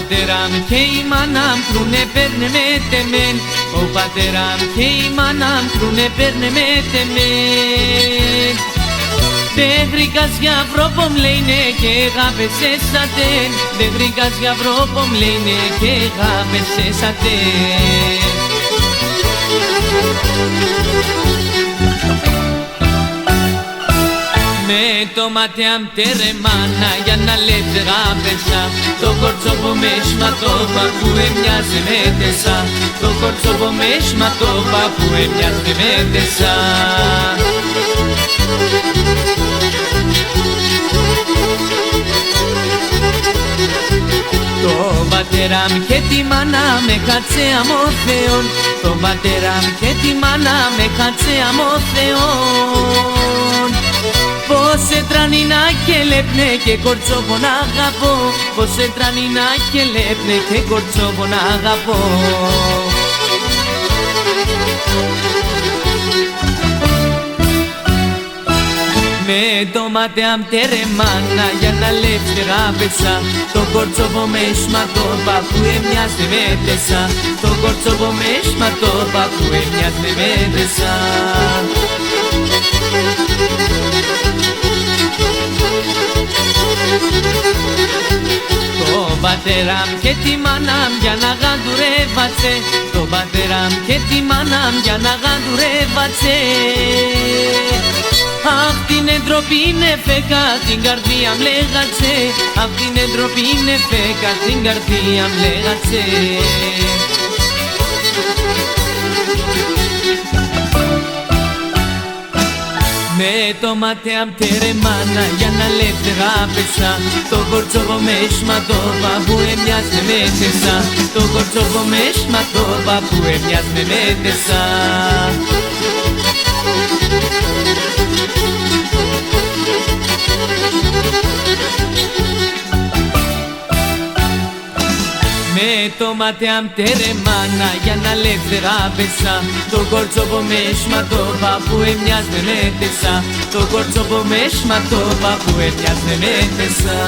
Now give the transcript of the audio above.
πατέρα μου και η μάνα μου κρουνε παίρνε με τεμέν. Ο πατέρα μου και η μάνα μου κρουνε παίρνε με τεμέν. Δεν βρήκας για βρόπομ λέινε και γάπες εσατέν. Δεν βρήκας για βρόπομ λέινε και γάπες εσατέν. Με το ματιάμ τερεμάνα για να λέτε γάπεσα. Το κορτσόβο με σματώπα που έμοιαζε με τεσά. Το κορτσόβο με σματώπα που έμοιαζε με τεσά. Το πατέρα μου και τη μάνα με χάτσε αμ' ο Θεόν. Το πατέρα μου και τη μάνα με χάτσε αμ' ο Θεόν. Πως έτρανει να και λέπνε και κορτσόβο να αγαπώ. Πως έτρανει να και λέπνε και κορτσόβο να αγαπώ. Με το ματεάμ τερεμάνα για να λεύτερα πέσα. Το κορτσόβο με σματώπα που έμοιαζε με τεσά. Το κορτσόβο με σματώπα που έμοιαζε με τεσά. Το πατέρα μου και τη μάνα μου για να γαντουρεύατσε. Το πατέρα μου και τη μάνα μου για να γαντουρεύατσε. Αχ την εντροπή είναι φέκα, την καρδία μου λέγατσε. Αχ την εντροπή είναι φέκα, την καρδία μου λέγατσε. Με το ματεάμ τερεμάνα για να λέτε γάπεσα. Το κορτσόβο με σματώπα που έμοιαζε με τεσά. Το κορτσόβο με σματώπα που έμοιαζε με τεσά. Με το ματεάμ τερεμάνα για να λεύθερα πέσα. Το κορτσόβο με σματώπα που έμοιαζε με τεσά. Το κορτσόβο με σματώπα που έμοιαζε με τεσά.